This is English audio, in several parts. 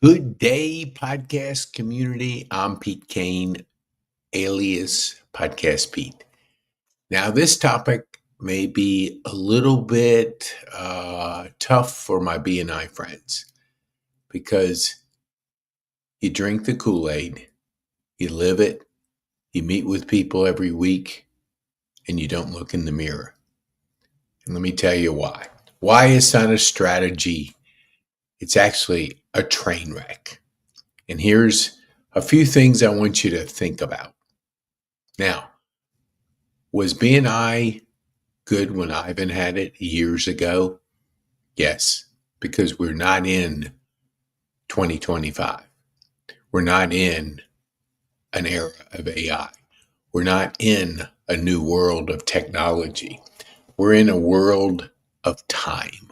Good day, podcast community. I'm Pete Kane, alias Podcast Pete. Now, this topic may be a little bit tough for my BNI friends because you drink the Kool-Aid, you live it, you meet with people every week, and you don't look in the mirror. And let me tell you why. Why it's not a strategy, it's actually a train wreck. And here's a few things I want you to think about. Now, was BNI good when Ivan had it years ago? Yes, because we're not in 2025. We're not in an era of AI. We're not in a new world of technology. We're in a world of time.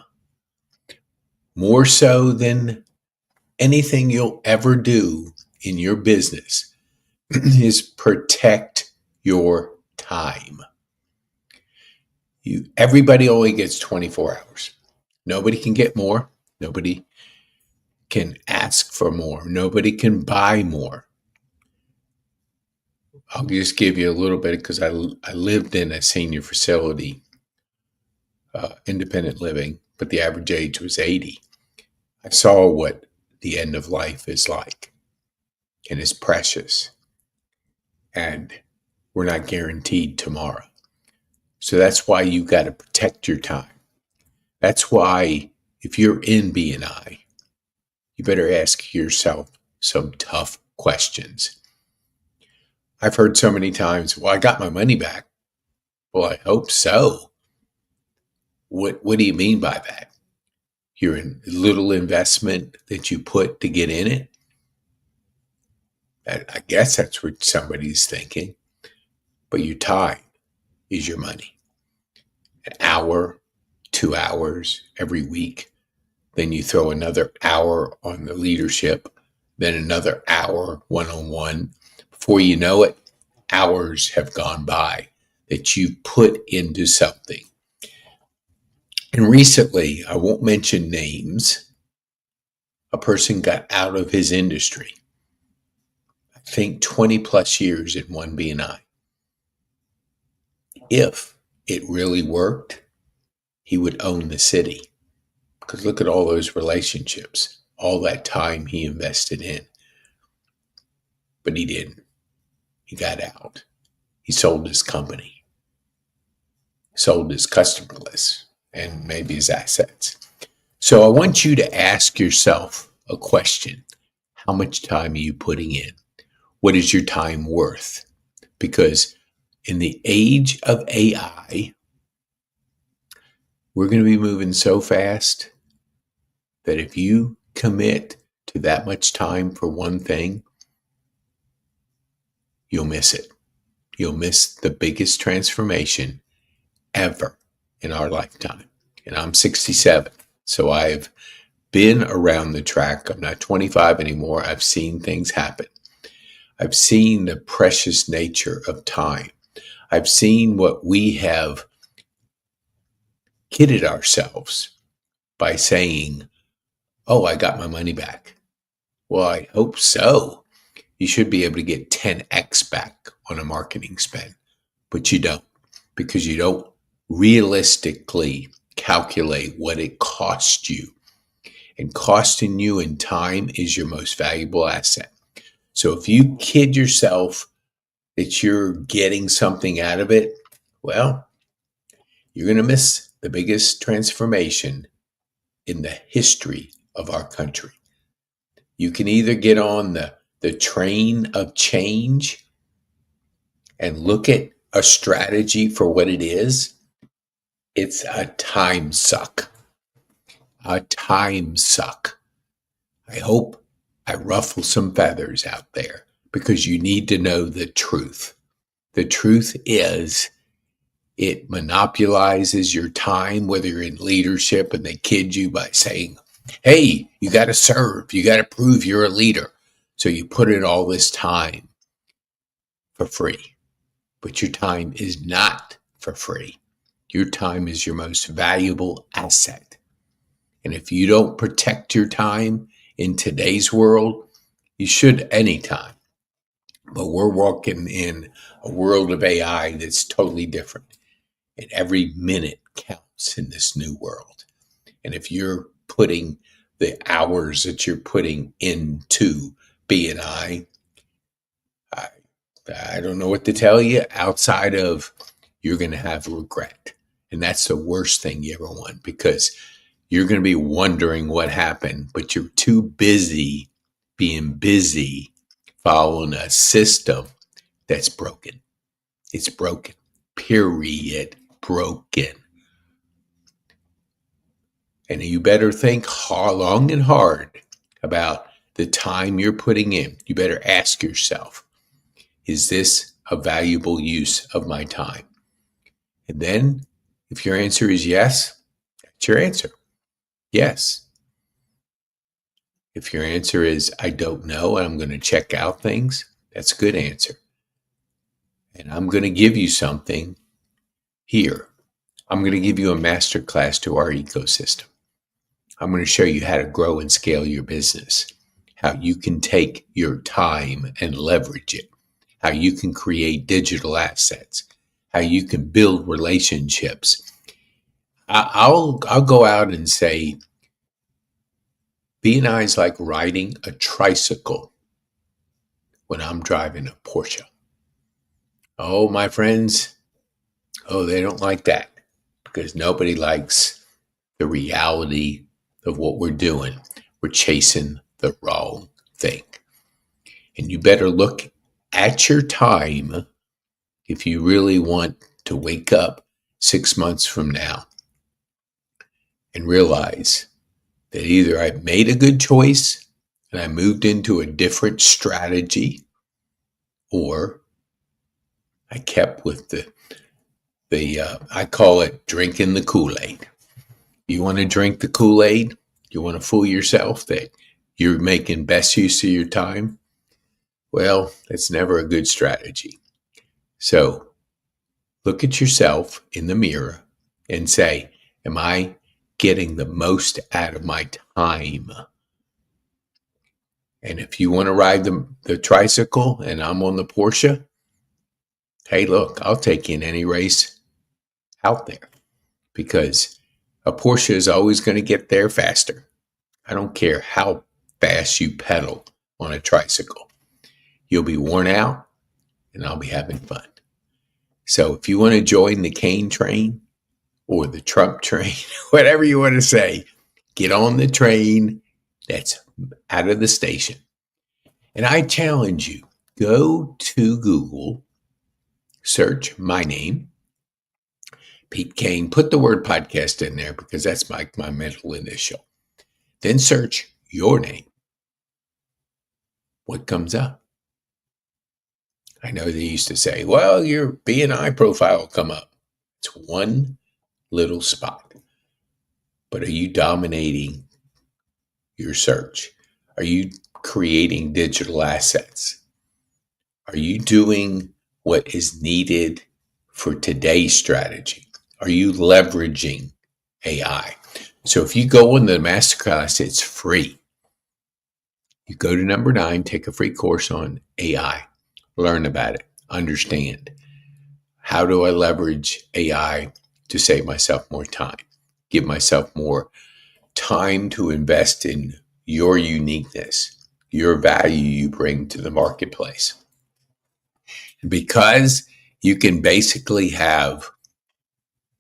More so than anything you'll ever do in your business is protect your time. Everybody only gets 24 hours. Nobody can get more. Nobody can ask for more. Nobody can buy more. I'll just give you a little bit because I lived in a senior facility, independent living, but the average age was 80. I saw what the end of life is like, and it's precious. And we're not guaranteed tomorrow. So that's why you got to protect your time. That's why if you're in BNI, you better ask yourself some tough questions. I've heard so many times, well, I got my money back. Well, I hope so. What do you mean by that? Your little investment that you put to get in it? I guess that's what somebody's thinking. But your time is your money. An hour, 2 hours every week. Then you throw another hour on the leadership, then another hour one-on-one. Before you know it, hours have gone by that you put into something. And recently, I won't mention names, a person got out of his industry. I think 20 plus years in one BNI. If it really worked, he would own the city. Because look at all those relationships, all that time he invested in. But he didn't. He got out. He sold his company, sold his customer list, and maybe his assets. So I want you to ask yourself a question. How much time are you putting in? What is your time worth? Because in the age of AI, we're going to be moving so fast that if you commit to that much time for one thing, you'll miss it. You'll miss the biggest transformation ever in our lifetime. And I'm 67, so I've been around the track. I'm not 25 anymore. I've seen things happen. I've seen the precious nature of time. I've seen what we have kidded ourselves by saying, oh, I got my money back. Well, I hope so. You should be able to get 10x back on a marketing spend, but you don't, because you don't realistically calculate what it costs you. And costing you in time is your most valuable asset. So if you kid yourself that you're getting something out of it, well, you're going to miss the biggest transformation in the history of our country. You can either get on the train of change and look at a strategy for what it is. It's a time suck. A time suck. I hope I ruffle some feathers out there because you need to know the truth. The truth is it monopolizes your time, whether you're in leadership and they kid you by saying, hey, you got to serve. You got to prove you're a leader. So you put in all this time for free. But your time is not for free. Your time is your most valuable asset. And if you don't protect your time, in today's world, you should anytime. But we're walking in a world of AI that's totally different. And every minute counts in this new world. And if you're putting the hours that you're putting into BNI, I, I don't know what to tell you outside of you're going to have regret. And that's the worst thing you ever want, because you're going to be wondering what happened, but you're too busy being busy following a system that's broken. It's broken. Period. Broken. And you better think long and hard about the time you're putting in. You better ask yourself, is this a valuable use of my time? And then if your answer is yes, that's your answer. Yes. If your answer is, I don't know, and I'm going to check out things, that's a good answer. And I'm going to give you something here. I'm going to give you a master class to our ecosystem. I'm going to show you how to grow and scale your business, how you can take your time and leverage it, how you can create digital assets, how you can build relationships. I'll go out and say, BNI is like riding a tricycle when I'm driving a Porsche. Oh, my friends, they don't like that, because nobody likes the reality of what we're doing. We're chasing the wrong thing. And you better look at your time if you really want to wake up 6 months from now and realize that either I made a good choice and I moved into a different strategy, or I kept with the I call it drinking the Kool-Aid. You want to drink the Kool-Aid? You want to fool yourself that you're making best use of your time? Well, that's never a good strategy. So look at yourself in the mirror and say, am I getting the most out of my time? And if you want to ride the tricycle and I'm on the Porsche, hey, look, I'll take you in any race out there, because a Porsche is always going to get there faster. I don't care how fast you pedal on a tricycle. You'll be worn out and I'll be having fun. So if you want to join the Kane train or the Trump train, whatever you want to say, get on the train that's out of the station. And I challenge you, go to Google, search my name, Pete Kane, put the word podcast in there because that's my middle initial. Then search your name. What comes up? I know they used to say, well, your BNI profile will come up. It's one little spot. But are you dominating your search? Are you creating digital assets? Are you doing what is needed for today's strategy? Are you leveraging AI? So if you go in the masterclass, it's free. You go to number 9, take a free course on AI. Learn about it. Understand. How do I leverage AI to save myself more time? Give myself more time to invest in your uniqueness, your value you bring to the marketplace. Because you can basically have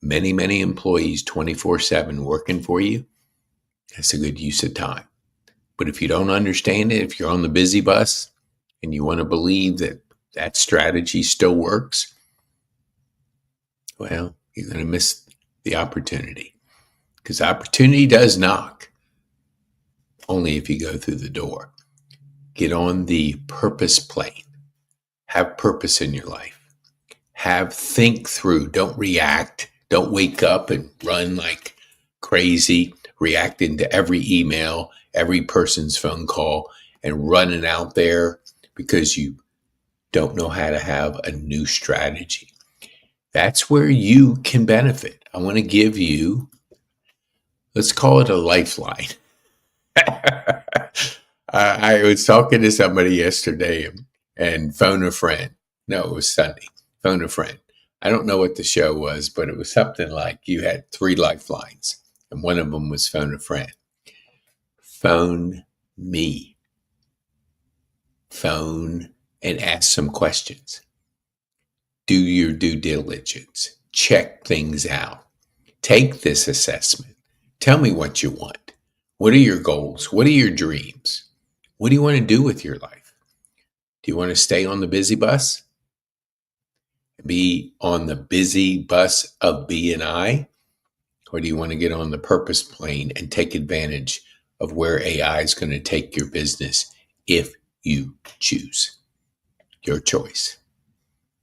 many, many employees 24/7 working for you, that's a good use of time. But if you don't understand it, if you're on the busy bus and you want to believe that that strategy still works, well, you're going to miss the opportunity. Because opportunity does knock, only if you go through the door. Get on the purpose plane. Have purpose in your life. Think through. Don't react. Don't wake up and run like crazy, reacting to every email, every person's phone call, and running out there because you don't know how to have a new strategy. That's where you can benefit. I want to give you, let's call it a lifeline. I was talking to somebody yesterday and phone a friend. No, it was Sunday. Phone a friend. I don't know what the show was, but it was something like you had three lifelines, and one of them was phone a friend. Phone me. Phone and ask some questions. Do your due diligence. Check things out. Take this assessment. Tell me what you want. What are your goals? What are your dreams? What do you want to do with your life? Do you want to stay on the busy bus? Be on the busy bus of BNI? Or do you want to get on the purpose plane and take advantage of where AI is going to take your business if you choose? Your choice.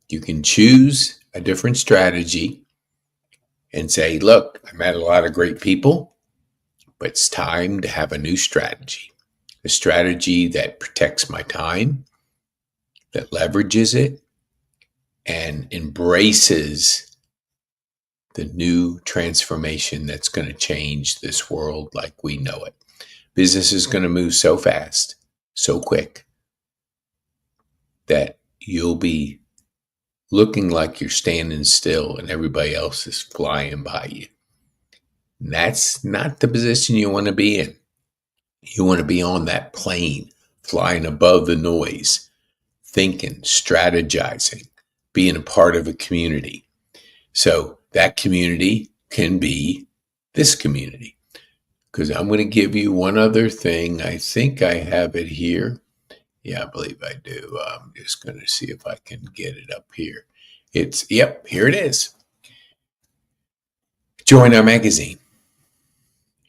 You can choose a different strategy and say, look, I met a lot of great people, but it's time to have a new strategy. A strategy that protects my time, that leverages it, and embraces the new transformation that's going to change this world like we know it. Business is going to move so fast, so quick, that you'll be looking like you're standing still and everybody else is flying by you. And that's not the position you want to be in. You want to be on that plane, flying above the noise, thinking, strategizing, being a part of a community. So that community can be this community. Because I'm going to give you one other thing. I think I have it here. Yeah, I believe I do. I'm just going to see if I can get it up here. Here it is. Join our magazine.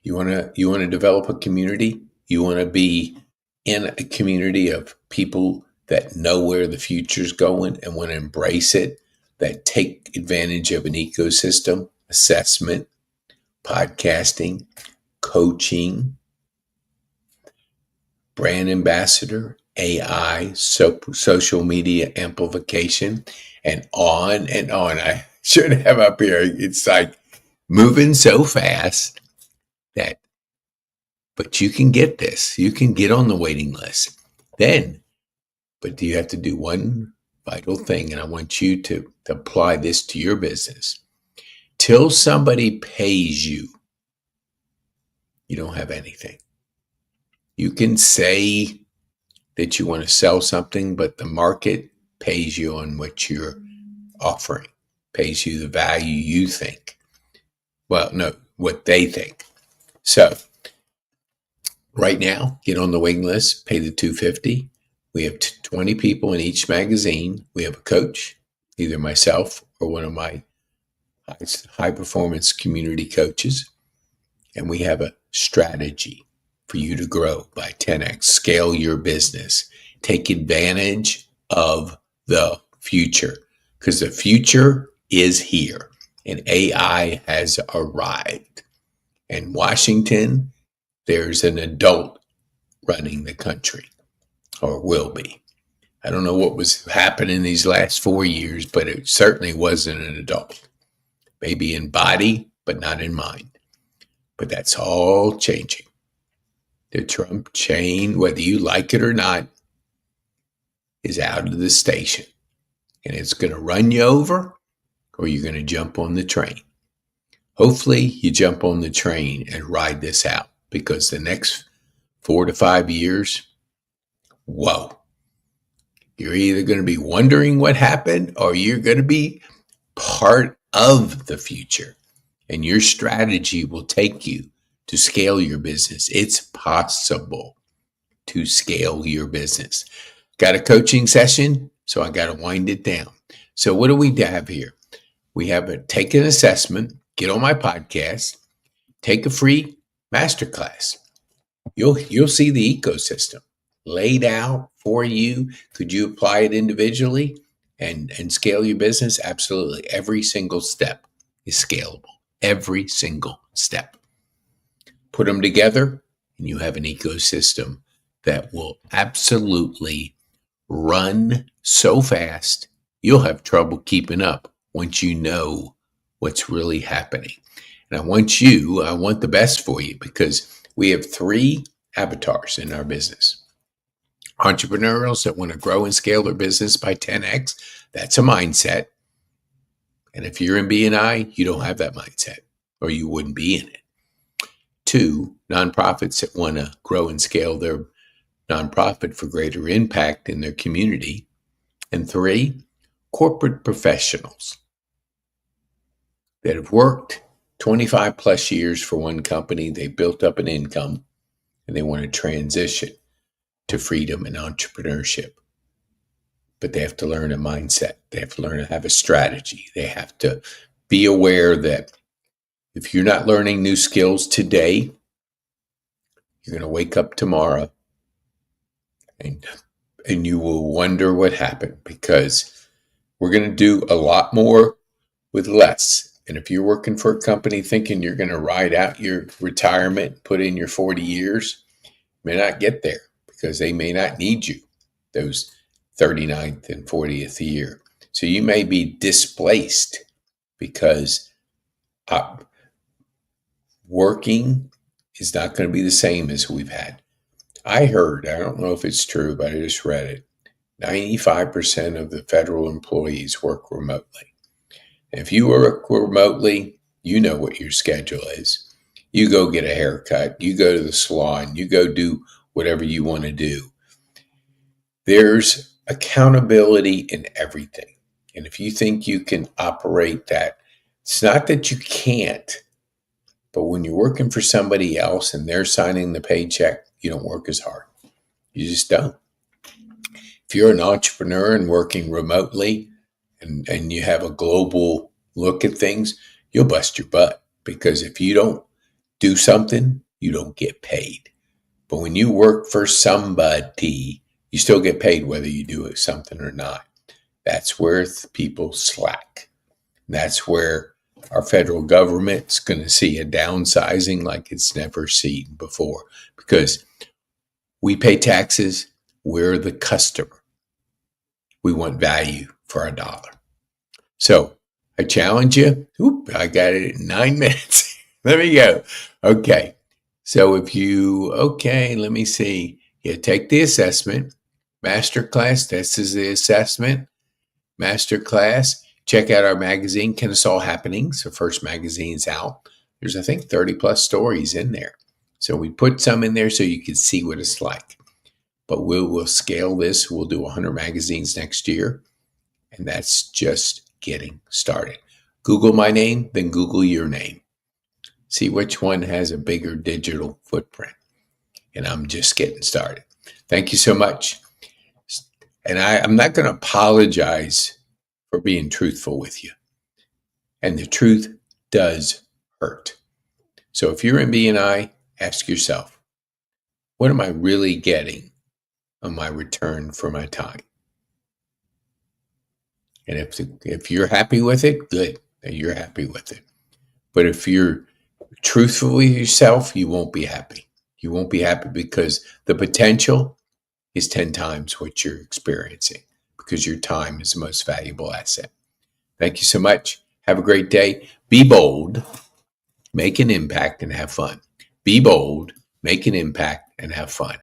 You want to develop a community? You want to be in a community of people that know where the future's going and want to embrace it, that take advantage of an ecosystem, assessment, podcasting, coaching, brand ambassador, AI, social media amplification, and on and on. I should have up here. It's like moving so fast that, but you can get this. You can get on the waiting list. Then, but you have to do one vital thing, and I want you to apply this to your business. Till somebody pays you, you don't have anything. You can say that you want to sell something, but the market pays you on what you're offering, pays you the value you think. Well, no, what they think. So right now, get on the waiting list, pay the $250. We have 20 people in each magazine. We have a coach, either myself or one of my high performance community coaches. And we have a strategy for you to grow by 10x, scale your business, take advantage of the future, because the future is here and AI has arrived. In Washington, there's an adult running the country, or will be. I don't know what was happening these last 4 years, but it certainly wasn't an adult. Maybe in body, but not in mind. But that's all changing. The Trump chain, whether you like it or not, is out of the station. And it's going to run you over, or you're going to jump on the train. Hopefully, you jump on the train and ride this out, because the next 4 to 5 years, whoa. You're either going to be wondering what happened, or you're going to be part of the future. And your strategy will take you to scale your business. It's possible to scale your business. Got a coaching session, so I got to wind it down. So what do we have here? We have take an assessment, get on my podcast, take a free masterclass. You'll see the ecosystem laid out for you. Could you apply it individually and scale your business? Absolutely. Every single step is scalable. Every single step. Put them together and you have an ecosystem that will absolutely run so fast you'll have trouble keeping up once you know what's really happening. And I want the best for you, because we have 3 avatars in our business. Entrepreneurs that want to grow and scale their business by 10x, that's a mindset. And if you're in BNI, you don't have that mindset, or you wouldn't be in it. 2, nonprofits that want to grow and scale their nonprofit for greater impact in their community. And 3, corporate professionals that have worked 25 plus years for one company, they built up an income, and they want to transition to freedom and entrepreneurship. But they have to learn a mindset. They have to learn to have a strategy. They have to be aware that if you're not learning new skills today, you're going to wake up tomorrow and you will wonder what happened, because we're going to do a lot more with less. And if you're working for a company thinking you're going to ride out your retirement, put in your 40 years, you may not get there, because they may not need you those 39th and 40th year. So you may be displaced because working is not going to be the same as we've had. I heard, I don't know if it's true, but I just read it, 95% of the federal employees work remotely. And if you work remotely, you know what your schedule is. You go get a haircut, you go to the salon, you go do whatever you want to do. There's accountability in everything. And if you think you can operate that, it's not that you can't, but when you're working for somebody else and they're signing the paycheck, you don't work as hard. You just don't. If you're an entrepreneur and working remotely and you have a global look at things, you'll bust your butt, because if you don't do something, you don't get paid. But when you work for somebody, you still get paid whether you do something or not. That's where people slack. That's where our federal government's going to see a downsizing like it's never seen before, because we pay taxes. We're the customer. We want value for our dollar. So I challenge you. I got it in 9 minutes. Let me go. Okay. So let me see. Take the assessment. Masterclass, this is the assessment. Masterclass. Check out our magazine, Kennesaw Happenings. The first magazine's out. There's, I think, 30 plus stories in there. So we put some in there so you can see what it's like. But we'll scale this. We'll do 100 magazines next year. And that's just getting started. Google my name, then Google your name. See which one has a bigger digital footprint. And I'm just getting started. Thank you so much. And I'm not going to apologize for being truthful with you. And the truth does hurt. So if you're in BNI, ask yourself, what am I really getting on my return for my time? And if you're happy with it, good, that you're happy with it. But if you're truthful with yourself, you won't be happy. You won't be happy because the potential is 10 times what you're experiencing, because your time is the most valuable asset. Thank you so much. Have a great day. Be bold, make an impact, and have fun. Be bold, make an impact, and have fun.